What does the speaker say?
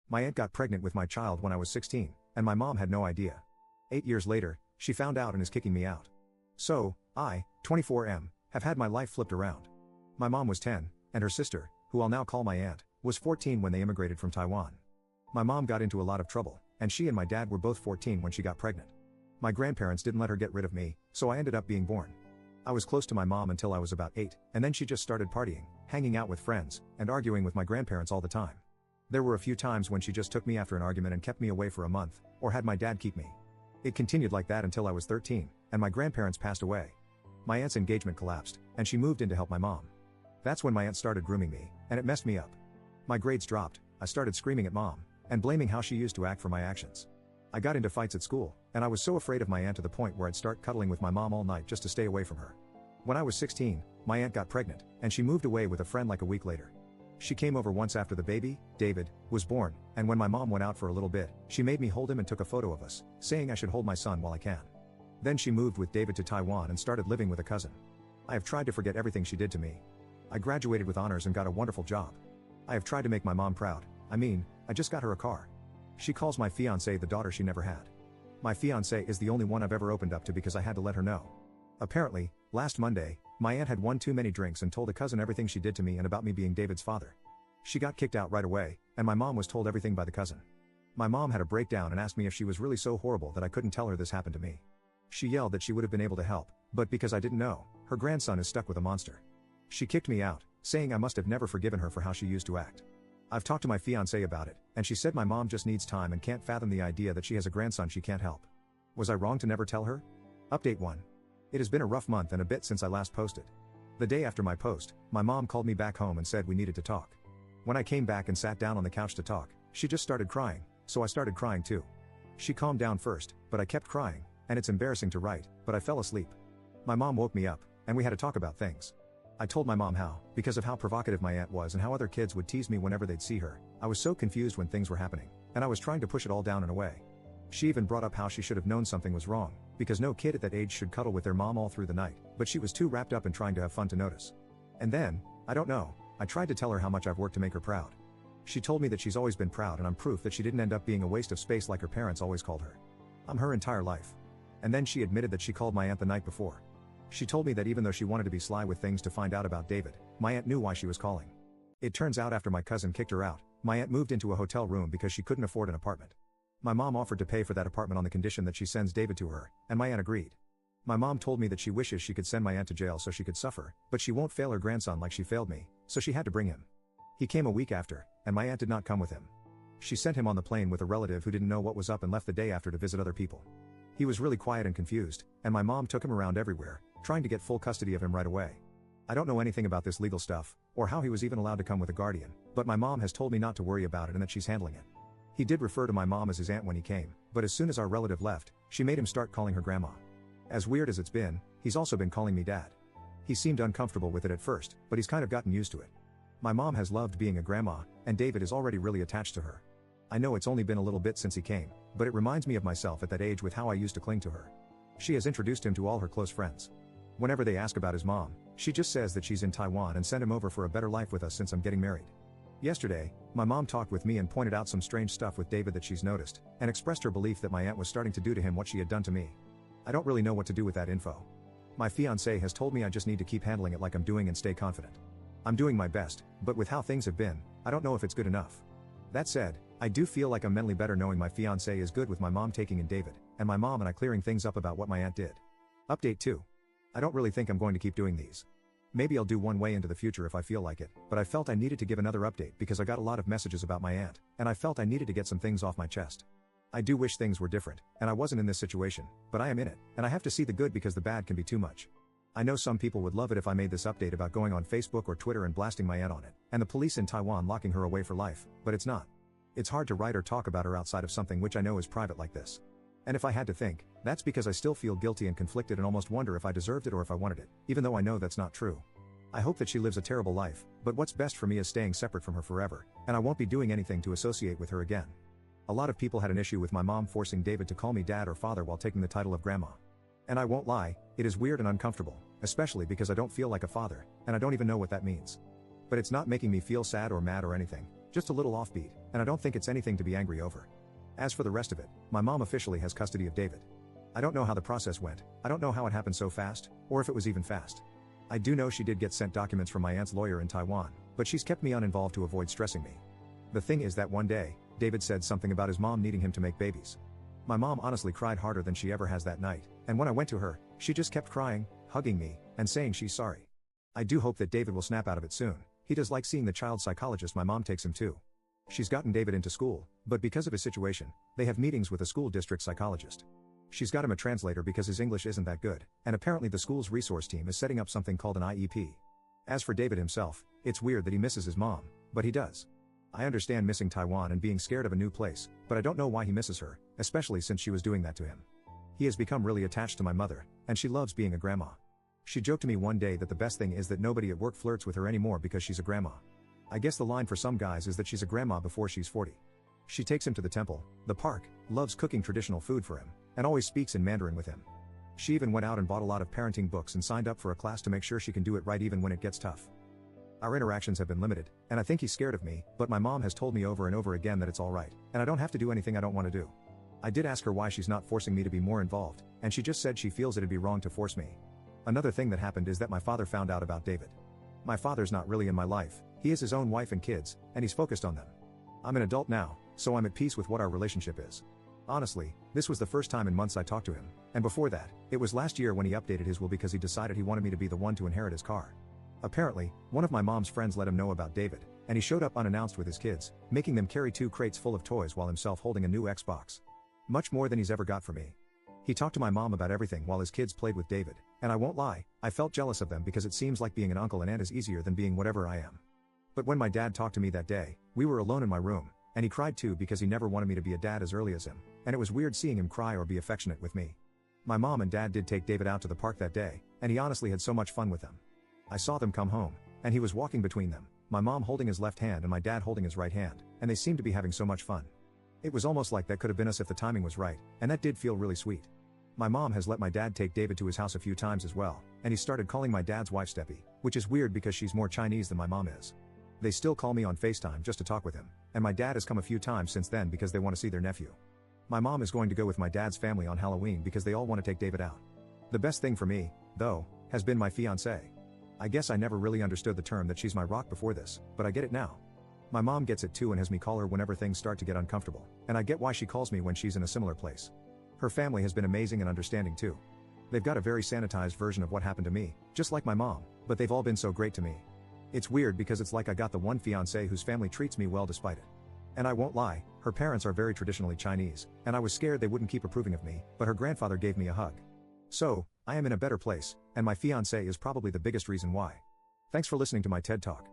My aunt got pregnant with my child when I was 16, and my mom had no idea. 8 years later, she found out and is kicking me out. So, I, 24M, have had my life flipped around. My mom was 10, and her sister, who I'll now call my aunt, was 14 when they immigrated from Taiwan. My mom got into a lot of trouble, and she and my dad were both 14 when she got pregnant. My grandparents didn't let her get rid of me, so I ended up being born. I was close to my mom until I was about 8, and then she just started partying, hanging out with friends, and arguing with my grandparents all the time. There were a few times when she just took me after an argument and kept me away for a month, or had my dad keep me. It continued like that until I was 13, and my grandparents passed away. My aunt's engagement collapsed, and she moved in to help my mom. That's when my aunt started grooming me, and it messed me up. My grades dropped, I started screaming at mom, and blaming how she used to act for my actions. I got into fights at school, and I was so afraid of my aunt to the point where I'd start cuddling with my mom all night just to stay away from her. When I was 16, my aunt got pregnant, and she moved away with a friend like a week later. She came over once after the baby, David, was born, and when my mom went out for a little bit, she made me hold him and took a photo of us, saying I should hold my son while I can. Then she moved with David to Taiwan and started living with a cousin. I have tried to forget everything she did to me. I graduated with honors and got a wonderful job. I have tried to make my mom proud. I just got her a car. She calls my fiancée the daughter she never had. My fiancée is the only one I've ever opened up to because I had to let her know. Apparently, last Monday, my aunt had one too many drinks and told a cousin everything she did to me and about me being David's father. She got kicked out right away, and my mom was told everything by the cousin. My mom had a breakdown and asked me if she was really so horrible that I couldn't tell her this happened to me. She yelled that she would have been able to help, but because I didn't know, her grandson is stuck with a monster. She kicked me out, saying I must have never forgiven her for how she used to act. I've talked to my fiancée about it, and she said my mom just needs time and can't fathom the idea that she has a grandson she can't help. Was I wrong to never tell her? Update 1. It has been a rough month and a bit since I last posted. The day after my post, my mom called me back home and said we needed to talk. When I came back and sat down on the couch to talk, she just started crying, so I started crying too. She calmed down first, but I kept crying, and it's embarrassing to write, but I fell asleep. My mom woke me up, and we had to talk about things. I told my mom how, because of how provocative my aunt was and how other kids would tease me whenever they'd see her, I was so confused when things were happening, and I was trying to push it all down and away. She even brought up how she should have known something was wrong, because no kid at that age should cuddle with their mom all through the night, but she was too wrapped up in trying to have fun to notice. And then, I don't know, I tried to tell her how much I've worked to make her proud. She told me that she's always been proud and I'm proof that she didn't end up being a waste of space like her parents always called her. I'm her entire life. And then she admitted that she called my aunt the night before. She told me that even though she wanted to be sly with things to find out about David, my aunt knew why she was calling. It turns out after my cousin kicked her out, my aunt moved into a hotel room because she couldn't afford an apartment. My mom offered to pay for that apartment on the condition that she sends David to her, and my aunt agreed. My mom told me that she wishes she could send my aunt to jail so she could suffer, but she won't fail her grandson like she failed me, so she had to bring him. He came a week after, and my aunt did not come with him. She sent him on the plane with a relative who didn't know what was up and left the day after to visit other people. He was really quiet and confused, and my mom took him around everywhere, trying to get full custody of him right away. I don't know anything about this legal stuff, or how he was even allowed to come with a guardian, but my mom has told me not to worry about it and that she's handling it. He did refer to my mom as his aunt when he came, but as soon as our relative left, she made him start calling her grandma. As weird as it's been, he's also been calling me dad. He seemed uncomfortable with it at first, but he's kind of gotten used to it. My mom has loved being a grandma, and David is already really attached to her. I know it's only been a little bit since he came, but it reminds me of myself at that age with how I used to cling to her. She has introduced him to all her close friends. Whenever they ask about his mom, she just says that she's in Taiwan and sent him over for a better life with us since I'm getting married. Yesterday, my mom talked with me and pointed out some strange stuff with David that she's noticed, and expressed her belief that my aunt was starting to do to him what she had done to me. I don't really know what to do with that info. My fiancé has told me I just need to keep handling it like I'm doing and stay confident. I'm doing my best, but with how things have been, I don't know if it's good enough. That said, I do feel like I'm mentally better knowing my fiancé is good with my mom taking in David, and my mom and I clearing things up about what my aunt did. Update 2. I don't really think I'm going to keep doing these. Maybe I'll do one way into the future if I feel like it, but I felt I needed to give another update because I got a lot of messages about my aunt, and I felt I needed to get some things off my chest. I do wish things were different, and I wasn't in this situation, but I am in it, and I have to see the good because the bad can be too much. I know some people would love it if I made this update about going on Facebook or Twitter and blasting my aunt on it, and the police in Taiwan locking her away for life, but it's not. It's hard to write or talk about her outside of something which I know is private like this. And if I had to think, that's because I still feel guilty and conflicted and almost wonder if I deserved it or if I wanted it, even though I know that's not true. I hope that she lives a terrible life, but what's best for me is staying separate from her forever, and I won't be doing anything to associate with her again. A lot of people had an issue with my mom forcing David to call me dad or father while taking the title of grandma. And I won't lie, it is weird and uncomfortable, especially because I don't feel like a father, and I don't even know what that means. But it's not making me feel sad or mad or anything, Just a little offbeat, and I don't think it's anything to be angry over. As for the rest of it, my mom officially has custody of David. I don't know how the process went, I don't know how it happened so fast, or if it was even fast. I do know she did get sent documents from my aunt's lawyer in Taiwan, but she's kept me uninvolved to avoid stressing me. The thing is that one day, David said something about his mom needing him to make babies. My mom honestly cried harder than she ever has that night, and when I went to her, she just kept crying, hugging me, and saying she's sorry. I do hope that David will snap out of it soon. He does like seeing the child psychologist my mom takes him to. She's gotten David into school, but because of his situation, they have meetings with a school district psychologist. She's got him a translator because his English isn't that good, and apparently the school's resource team is setting up something called an IEP. As for David himself, it's weird that he misses his mom, but he does. I understand missing Taiwan and being scared of a new place, but I don't know why he misses her, especially since she was doing that to him. He has become really attached to my mother, and she loves being a grandma. She joked to me one day that the best thing is that nobody at work flirts with her anymore because she's a grandma. I guess the line for some guys is that she's a grandma before she's 40. She takes him to the temple, the park, loves cooking traditional food for him, and always speaks in Mandarin with him. She even went out and bought a lot of parenting books and signed up for a class to make sure she can do it right even when it gets tough. Our interactions have been limited, and I think he's scared of me, but my mom has told me over and over again that it's alright, and I don't have to do anything I don't want to do. I did ask her why she's not forcing me to be more involved, and she just said she feels it'd be wrong to force me. Another thing that happened is that my father found out about David. My father's not really in my life, he has his own wife and kids, and he's focused on them. I'm an adult now, so I'm at peace with what our relationship is. Honestly, this was the first time in months I talked to him, and before that, it was last year when he updated his will because he decided he wanted me to be the one to inherit his car. Apparently, one of my mom's friends let him know about David, and he showed up unannounced with his kids, making them carry 2 crates full of toys while himself holding a new Xbox. Much more than he's ever got for me. He talked to my mom about everything while his kids played with David, and I won't lie, I felt jealous of them because it seems like being an uncle and aunt is easier than being whatever I am. But when my dad talked to me that day, we were alone in my room, and he cried too because he never wanted me to be a dad as early as him, and it was weird seeing him cry or be affectionate with me. My mom and dad did take David out to the park that day, and he honestly had so much fun with them. I saw them come home, and he was walking between them, my mom holding his left hand and my dad holding his right hand, and they seemed to be having so much fun. It was almost like that could have been us if the timing was right, and that did feel really sweet. My mom has let my dad take David to his house a few times as well, and he started calling my dad's wife Steppy, which is weird because she's more Chinese than my mom is. They still call me on FaceTime just to talk with him, and my dad has come a few times since then because they want to see their nephew. My mom is going to go with my dad's family on Halloween because they all want to take David out. The best thing for me, though, has been my fiancée. I guess I never really understood the term that she's my rock before this, but I get it now. My mom gets it too and has me call her whenever things start to get uncomfortable, and I get why she calls me when she's in a similar place. Her family has been amazing and understanding too. They've got a very sanitized version of what happened to me, just like my mom, but they've all been so great to me. It's weird because it's like I got the one fiancé whose family treats me well despite it. And I won't lie, her parents are very traditionally Chinese, and I was scared they wouldn't keep approving of me, but her grandfather gave me a hug. So, I am in a better place, and my fiancé is probably the biggest reason why. Thanks for listening to my TED Talk.